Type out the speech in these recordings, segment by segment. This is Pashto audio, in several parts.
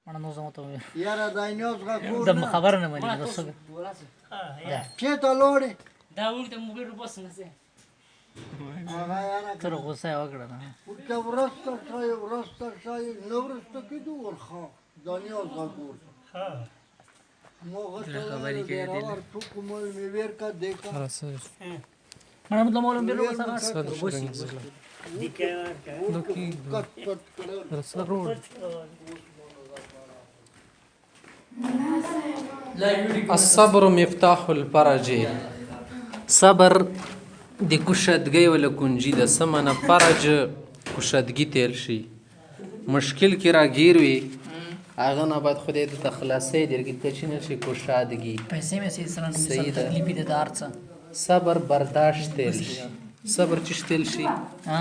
مړه نو زما ته وویل یاره دا نیوز غا کور د خبره نه مني نو څه چېته لوړې دا وګړه موږ بس نه سي هغه یاره تر غوسه یې وکړه نه ورته ورسته شای نه ورسته کېدو ورخوا دا نیوز غا کور خبرې کوي دل ټوکو مول مې ویر کا دیکھا مړه مطلب معلوم بیرو وسه کټ کټ کړه الصبر مفتاح الفرج صبر د کشادګۍ ولا کنجي د سمنه فرج کشادګي تل شي مشکل کې راګیر وي هغه نه بعد خدای د تخلاصي درګي ته چې نشي کشادګي پیسې مې سي سره تکلیف دي دارڅه صبر برداشت تل شي صبر چې تل شي ها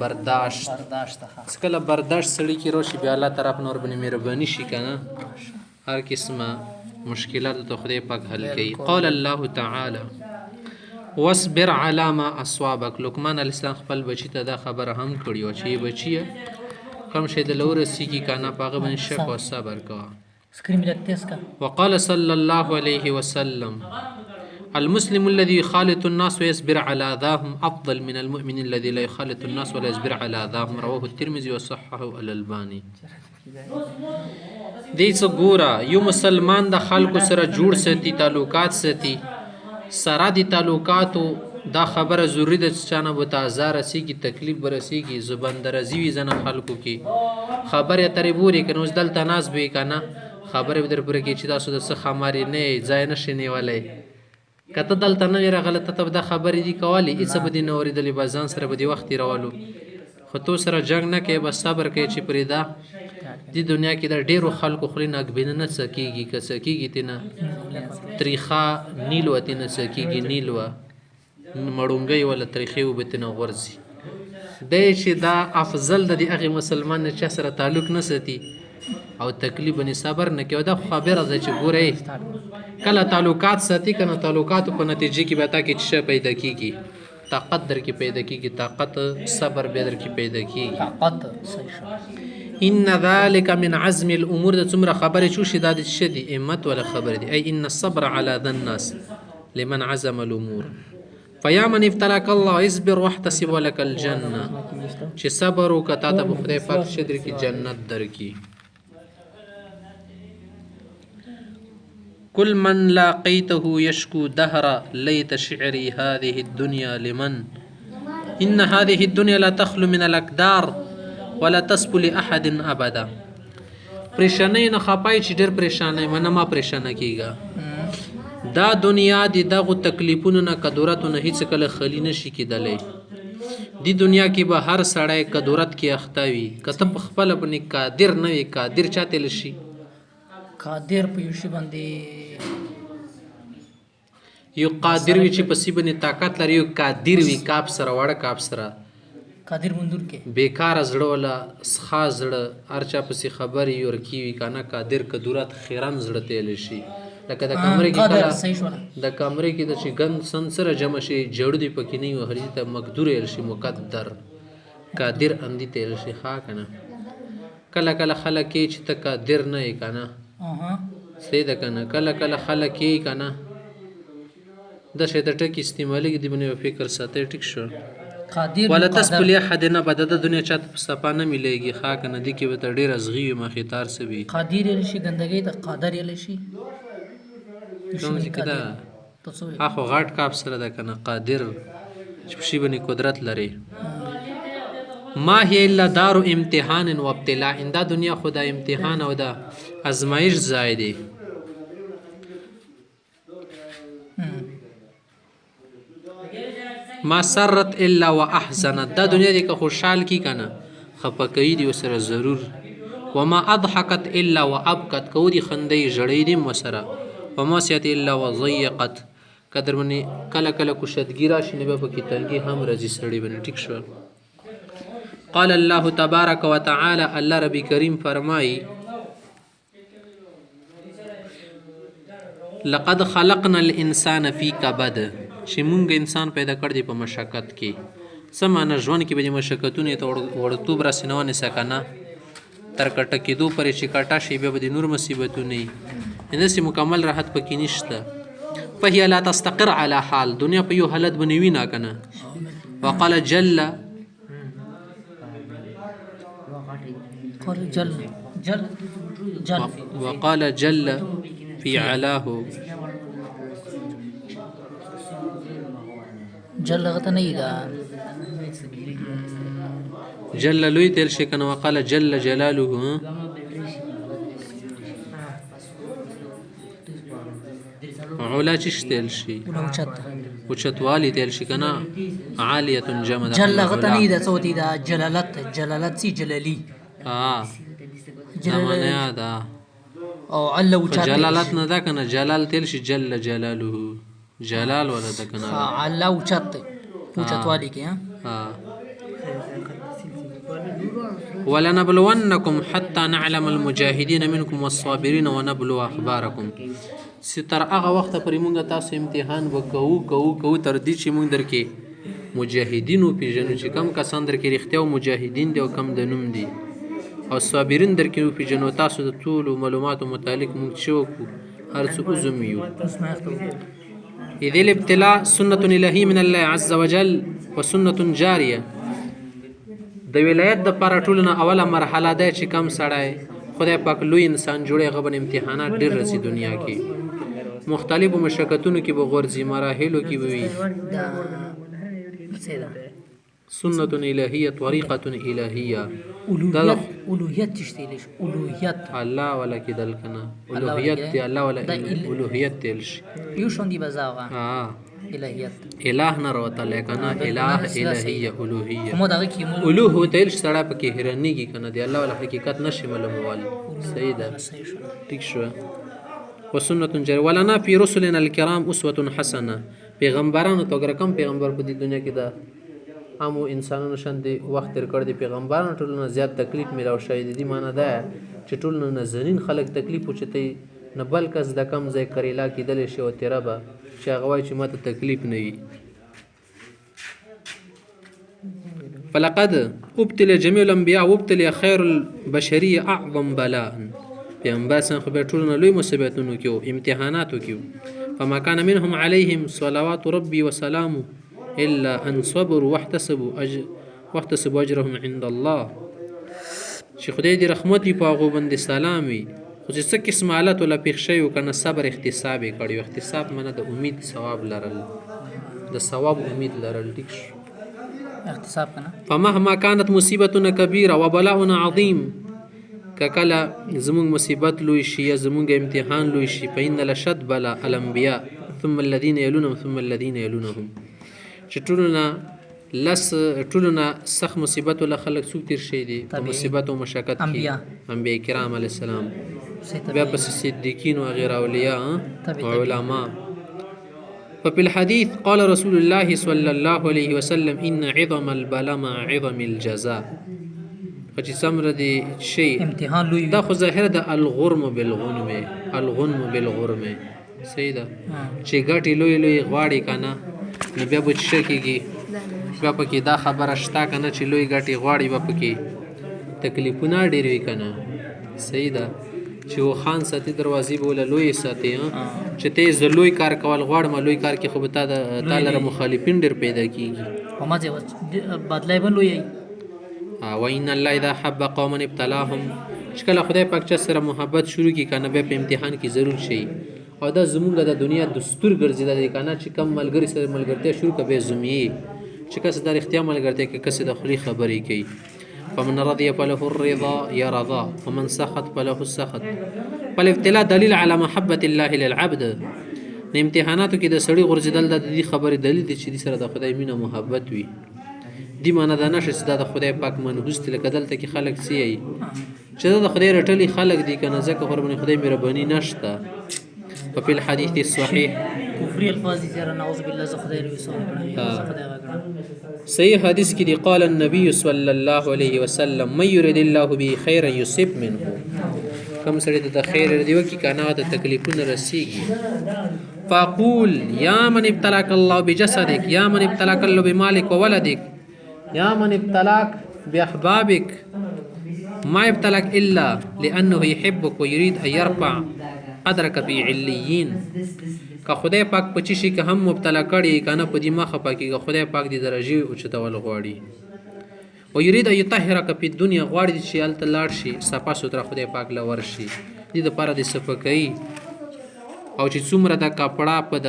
برداشت ها کله برداشت سړی کې روشي بیا الله طرف نور باندې مهرباني شي کنه هر قسمه مشکلات ته خدای پاک حل کوي قال الله تعالی واصبر على ما اصابك لقمان علیه السلام خپل بچی ته دا خبره هم کړی و چې بچی کم شه د لور سیږي کنه پاغه باندې شک او صبر کوه سکرین مې تیز کا وقال صلى الله عليه وسلم المسلم الذي يخالط الناس ويصبر على اذاهم افضل من المؤمن الذي لا يخالط الناس ولا يصبر على اذاهم رواه الترمذي وصححه الالباني دې څه ګوره یو مسلمان د خلکو سره جوړ ساتي تعلقات ساتي سره د تعلقاتو دا خبره ضروری ده چې چانه به تازه رسیږي تکلیف به رسیږي زبان درزي وي ځنه خلکو کې خبرې اترې بورې که نو اوس دلته ناست به یې که نه خبرې به در پوره کړي چې تاسو د څه خمارې نه یې ځای نه شي نیولی که ته دلته نه وې راغلی ته به دا خبرې دي کولې هېڅ به دې نه اورېدلې به ځان سره به دې وخت تېرولو خو تو سره جنګ نه کوې بس صبر کوې چې پرې دا دې دنیا کې د ډېرو خلکو خولې نه اګبینه نه څه کېږي که څه کېږي تې نه تریخا نیل وه تې نه څه کېږي نیل وه مړونګۍ ولا تریخې اوبه تې نه غورځي دی چې دا افضل د دې هغې مسلمان نه چا سره تعلق نه ساتي او تکلیف باندې صبر نه کوي دا خبره ده چې ګورئ کله تعلقات ساتي که نه تعلقاتو په نتیجې کې به تا کې څه پیدا کېږي طاقت در کې پیدا کېږي طاقت صبر بیا در کې پیدا کېږي طاقت صحیح شو ان ذلك من عزم الامور د څومره خبرې چې وشي دا د څه دي همت ولا خبرې دي ای ان الصبر على ذا الناس لمن عزم الامور فیا من ابتلاک الله اصبر واحتسب لك الجنه چې صبر وکړه تا ته به خدای پاک څه درکړي جنت درکړي كل من لاقيته يشكو دهر ليت شعري هذه الدنيا لمن إن هذه الدنيا لا تخلو من الأقدار ولا تسبو لأحد أبدا پریشانه نه خپای چې ډېر پریشانه منه ما پریشانه کیږي دا دنیا د دغه تکلیفونو نه کدورت نه هیڅ کله خلی نشي کېدلی دی دنیا کې به هر سړی کدورت کې اخته وي کته په خپل باندې قادر نه وي قادر چاته لشي قادر په یوشي باندې یو قادر وي چې په سی باندې طاقت لري یو قادر وي کاپ سره وړه کاپ سره قادر مندور کې بیکار زړه ولا سخا زړه ارچا پسې خبرې ورکی وي کنه قادر کدورت خیرن زړه تل شي لکه د کمرې کې کله د کمرې کې د چې ګن سن سره جمع شي جوړ دی پکې نه وهري ته مقدور ال شي مقدر قادر اندي تل شي ښا کنه کله کله خلک چې ته قادر نه یې کنه سیده کنه کله کله خلک یې کنه د شه د ټکی استعمالي دی باندې فکر ساتي ټیک شو قادر ولا تسبل احد نه بد د دنیا چاته په صفانه مليږي ښا کنه دی کې به ډیر ازغي مخې تار سوي قادر ال شي ګندګي د قادر ال شي کوم ذکر دا اخو غاټ کاپ سره دا کنه قادر چې په شی باندې قدرت لري ما هي الا دار امتحان و ابتلاء ان دا دنیا خدا امتحان او دا ازمایش ځای دی ما سرت الا واحزنت دا دنیا دی که خوشحال کی کنه خپکې دی وسره ضرور وما اضحكت الا وابكت کو دی خندې جړې دی مسره وما سيت الا وضيقت قدر منی کله کله کو شدګیرا شنه به پکې تنګي هم رزي سړې بنه ټیک شو قال الله تبارك وتعالى الله ربي کریم فرمای لقد خلقنا الانسان في كبد چې مونږ انسان پیدا کړ دی په مشقت کې سمانه ژوند کې به مشقتونه ته ورتوب را سينونه سکنه تر کټه کېدو پورې چې کټه شي بیا به د نور مصیبتونه وي همداسې مکمل راحت پکې نشته فهي لا تستقر على حال دنیا په یو حالت باندې وي نه که نه وقال جل قال جل جل جل وقال جل في علاه جل غته نه دا جل لوی تل شي کنه وقال جل جلاله علا چش تل شي ولو چت اوچتوالی تل شي کنه عالیه جمع ده جل غته نه دا صوتي دا جلالت سي جلالی زمانه یاد او عل او چت جلالت نه ده کنه جلال تل شي جل جلاله جلال ولا ده کنه عل او چت اوچتوالی کې ها ولنبلونكم حتى نعلم المجاهدين منكم والصابرين ونبلو اخباركم ستر هغه وخت پرې مونږ تاسو امتحان وکړو تر دې چې مونږ درکې مجاهدین وپېژنو چې کم کسان درکې رښتیا مجاهدین دي او کم د نوم دي او صابرین درکې وپېژنو تاسو د ټولو معلوماتو متعلق مونږ چې وکړو هر څه عزم یو اذ الابتلاء سنة الهی من الله عز وجل وسنة جاریه د ولایت د پاره ټولو نه اوله مرحله ده چې کم سړی خدای پاک لوی انسان جوړی هغه باندې امتحانات ډېر رسي دنیا کې مختلفو مشقتونو کې به غورځي مراحلو کې به وي سنة الهیه طریقة الهیه الوهیت تشتیلش الوهیت الله ولا کېدل که نه الوهیت دی الله ولا الوهیت دیل شي یو شوندي بزاغه الهیت اله نه راوتلی که نه اله الهیه الوهیه مو دغه کې الوه وتیل چې سړی پکې حیرانېږي که نه دی الله ولا حقیقت نشي معلومولی صحیح ده ټیک شوه وسنة جاریه ولنا فی رسلنا الکرام اسوة حسنه پیغمبرانو ته ګوره کم پیغمبر په دې دنیا کې ده عامو انسانانو شاندې وخت تېر کړی دی پیغمبرانو ټولو نه زیات تکلیف میلاو شوی دی دې معنی ده چې ټولو نه نازنین خلک تکلیف اوچتوي نه بل کس د کم ځای کریلا کېدلی شي او تېره به چې هغه وایي چې ماته تکلیف نه وي فلقد ابتلي جميع الانبیاء وابتلي خیر البشریه اعظم بلاء پیغمبر سن خو بیا ټولو نه لوی مصیبتونو کې و امتحاناتو کې و فما كان منهم عليهم صلوات ربي وسلامه الا ان صبروا واحتسبوا اجرهم عند الله چې خدای دې رحمت وي په هغو باندې سلام وي خو چې څه قسم حالت ولا پېښ شوی و که نه صبر احتساب یې کړی و احتساب معنی د امید ثواب لرل د ثواب امید لرل ټیک شو احتساب کنه فمهما كانت مصیبتنا کبیره وبلاؤنا عظیم که کله زمونږ مصیبت لوی شي یا زمونږ امتحان لوی شي فإن لشد بلا الانبیاء ثم الذين يلونهم ثم الذين يلونهم چې ټولو نه سخت مصیبت ولا خلک څوک تېر شوي دي په مصیبت او مشقت کې انبیا کرام علیه السلام بیا پسې صدیقین و غیر اولیاء و علما ففي الحديث قال رسول الله صلى الله عليه وسلم إن عظم البلاء مع عظم الجزاء چې څومره دی شی امتحان لوی دا خو ظاهره د الغرم بالغنم صحیح ده چې ګټې لوی غواړي که نه نو بیا به څه کېږي بیا پکې دا خبره شته که نه چې لوی ګټې غواړي بیا پکې تکلیفونه ډېر وي که نه صحیح ده چې و خان ساتي دروازې به وله لوی ساتي چې ته زه لوی کار کول غواړم لوی کار کې خو به تا لره مخالفین ډېر پیدا کېږي بدلای به لوی وإن الله اذا حب قوما ابتلاهم چې کله خدای پاک چا سره محبت شروع کړي که نه بیا په امتحان کې ضرور شي او دا زمونږ د دنیا دستور ګرځېدلی دی که نه چې کم ملګري سره ملګرتیا شروع کړه بیا زمیې چې کس د رښتیا ملګرتیا کوي کس د خولې خبرې کوي فمن رضي فله الرضا یا رضا ومن سخط فله السخط فالابتلاء دلیل على محبة الله للعبد د امتحاناتو کې د سړي غورځېدل د دې خبرې دلیل دی چې دې سره د خدای مینه محبت وي دې معنی دا نشي چې دا د خدای پاک منحوس دی لکه دلته کې خلک څه یي چې دا د خدای رټلي خلک دي که نه ځکه ورباندې خدای مهرباني نشته ففي الحديث الصحيح کفري الفاظ دي سره نعوذ بالله زه خدای روي سو صحیح حدیث کې دی قال النبي صلى الله عليه وسلم من يريد الله به خيرا يصب منه کوم سړی د خیر دی وکي کنه د تکلیفونه رسیږي فاقول يا من ابتلاك الله بجسدك يا من ابتلاك الله بمالك وولدك يا من ابتلاك باحبابك ما ابتلك الا لانه يحبك ويريد ان يرفع قدرك في علیین. که خدای پاک په چی شي که هم مبتلا کړي کنه په دې مخه پاکي خدای پاک دې درجه او چتول غواړي. و یرید ان یطهرک په دنیا غواړي چې الته لاړ شي صفا سوتره خدای پاک لور شي دې د پاره د صفکای او چې څومره د کپڑا په د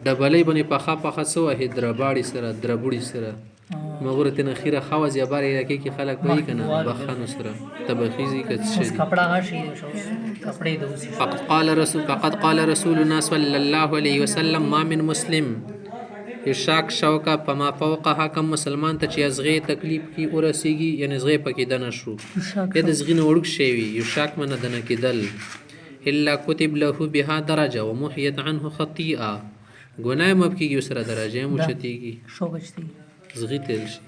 ډبلې باندې پخه سو هدر باړي سره دربوړي سره مغور تن خیره خواز یا بار علاقې کې خلک وایي کنه بخانو سره تبخیزی کڅ شي کپڑا غشي کپڑے دوسی. فقد قال رسولنا صلی الله علیه وسلم ما من مسلم یشاک شوکا پما فوقها کم مسلمان ته چې ازغه تکلیف کی ورسیږي یعنی ازغه پکې دنه شو د ازغه وړک شي وي یشاک من دنه کېدل الا كتب له بها درجه ومحيت عنه خطيئه ګناه مبکیږي سره درجه مشتيږي شو بچتي زغی تل شي.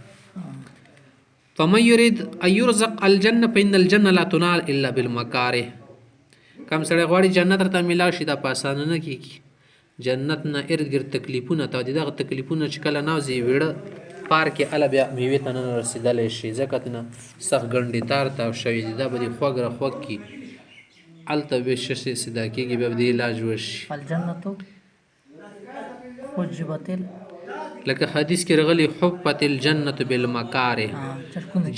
فمن يريد ان يرزق الجنه فان الجنه لا تنال الا بالمكاره. کم سره غواړي جنت ته ملا شي دا پاسانه نه کیږي جنت نه ارد ګرد تکلیفونه ته دغه تکلیفونه چې کله ناوځي ویړه پار کې ال بیا میوه ته نه رسیدلې شي ځکه نه سخت ګنډي تار ته شوی دا به خوګره خوګ کی الته به ششه سدا کېږي به د علاج وشي. الجنت وجبت لکه حدیث کې رغلی حبت الجنت بالمکاره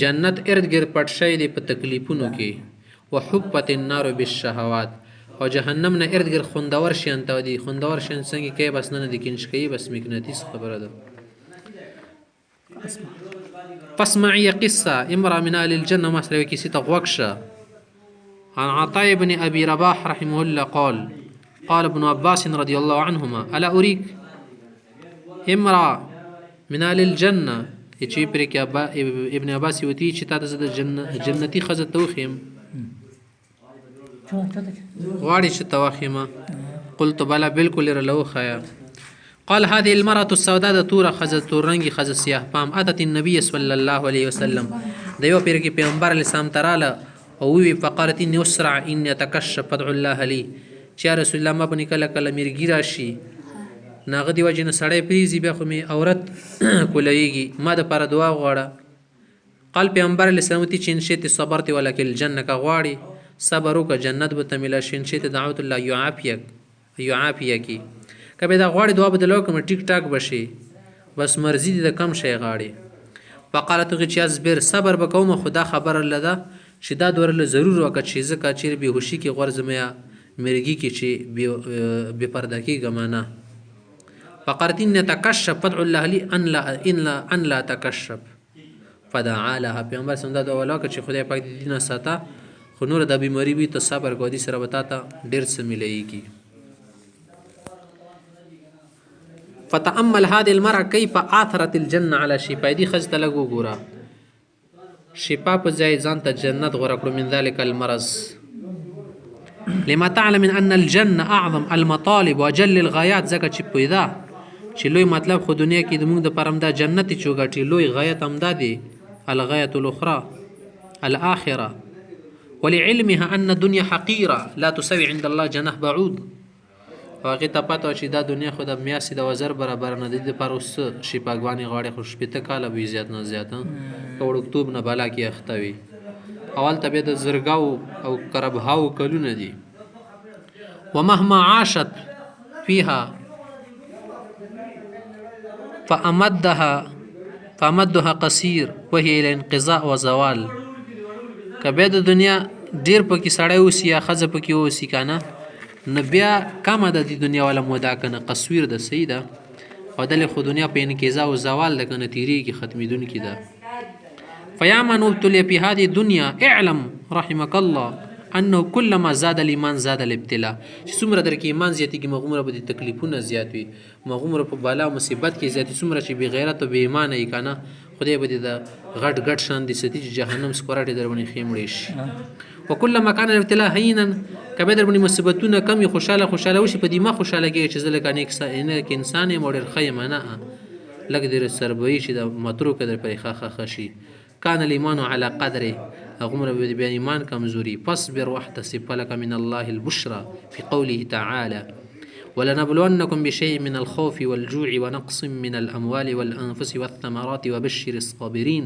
جنت ارد ګرد پټ شي دی په تکلیفونو کې وحبت النار بالشهوات او جهنم نه ارد ګرد خوندور شین ته دی خوندور شین څنګه کې بس نه د کینش کوي بس مغناطیس خبره ده. فاسمعي قصه امراه من اهل الجنه ما سره کیسه تغوکشه عن عطاء بن ابي رباح رحمه الله قال ابن عباس رضي الله عنهما الا اريك امراه من اهل الجنه چې پر کې ابن عباس وتی چې تاسو د جنتی خزه توخیم غواړي چې توخیمه قلت بلا بالکل رلو خیا. قال هذه المرأة السوداء تورا خزه تورنګي خزه سیاه پام اتت النبي صلى الله عليه وسلم دیو پیر کې پیغمبر اسلام تراله او وی فقالت اني اسرع اني اتكشف فدع الله لي چې رسول الله ما بني کله کله مرګی راشي ناغه دی وجنه سړی پریزي بیا خو می عورت کولېږي ما د پر دعا غواړه. قال پیغمبر اسلام تی چین شت صبرت ولکل الجنه کا غواړي صبر وک جنت به تملا شین شت دعوت الله يعافيك کبه دا غواړي دعا بدلو کوم ټیک ټاک بشي بس مرزي د کم شي غاړي. فقالت غي چې اصبر صبر بکوم خدا خبر لدا شدا دورله ضرور وکړه چې زکه چیر به هوشي کې غرض میا مرګي کې چې به پرده کې غمانه. فقالت ان تکشف فدع الله لي ان لا تکشف فدعا لها پیغمبر سم دا ولا چې خدای پاک دې نه ساته خو نور د بیماری وي ته صبر کو دي سره وتا ته ډیر څه مليږي. فتأمل هذه المرأة كيف آثرت الجنة على شفاء دي خزت لغو ګورا شفاء په ځای ځان ته جنت غوړه کړو من ذلك المرض لما تعلم ان الجنة اعظم المطالب واجل الغايات زکه چې پیدا چې لوی مطلب خو دنیا کې د موږ د پرمدا جنت چوغټي لوی غایت امدا دي الغایت الاخرى الاخره ولعلمها ان الدنيا حقيره لا تساوي عند الله جناح بعوض. هغه ته پته چې دا دنیا خو د میاسي د وزر برابر نه دي پر اوس شپږوانی غاړي خو شپته کاله به زیات نه زیات کور اکتوب نه بالا کې اختوي اول ته د زرګاو او کربهاو کلونه دي. ومهما عاشت فيها فامدها قصير وهي الى انقضاء وزوال. کبه د دنیا ډیر پکې سړی اوسي یا خزه پکې اوسي کنه نه بیا کمه د دنیا ولا مودا کنه قصویر د سیده او د خو دنیا په انقضاء او زوال د کنه تیری کې ختمیدون کی ده. فيا من ابتلي في هذه الدنيا اعلم رحمك الله انه كلما زاد الايمان زاد الابتلاء. چې څومره در کې ایمان زیاتېږي مغموره به د تکلیفونه زیات وي مغموره په بالا مصیبت کې زیات څومره چې بې غیرت او بې ایمان یې کنه خدای به د غټ غټ شان دي ستې چې جهنم سکوراټي درونه خېمړې شي. وكلما كان الابتلاء هينا کبه در باندې مصیبتونه کمی خوشاله وشي په دې ما خوشاله کې چې زله کنه کې انسان یې مړ خیمه نه لګ در سربوي چې د متروک در پرې خخ شي. كان الايمان على قدره غمر بإيمان كمزوري. فاصبر واحتسب فلك من الله البشرى في قوله تعالى ولنبلونكم بشيء من الخوف والجوع ونقص من الأموال والأنفس والثمرات وبشر الصابرين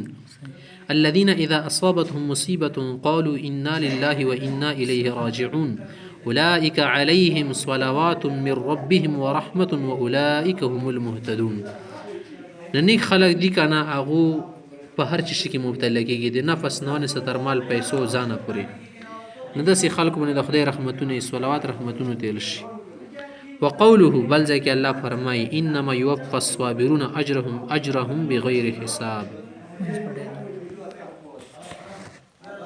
الذين اذا اصابتهم مصيبه قالوا انا لله وانا اليه راجعون اولئك عليهم صلوات من ربهم ورحمه واولئك هم المهتدون. نیک خلق دي کنه هغه په هر چی کې مبتلا کېږي د نفس نه ونیسه تر مال پیسو ځانه پورې نه داسې خلق باندې د خدای رحمتونه صلوات رحمتونه تیل شي. وقوله بل ځکه الله فرمای انما يوفى الصابرون اجرهم بغیر حساب.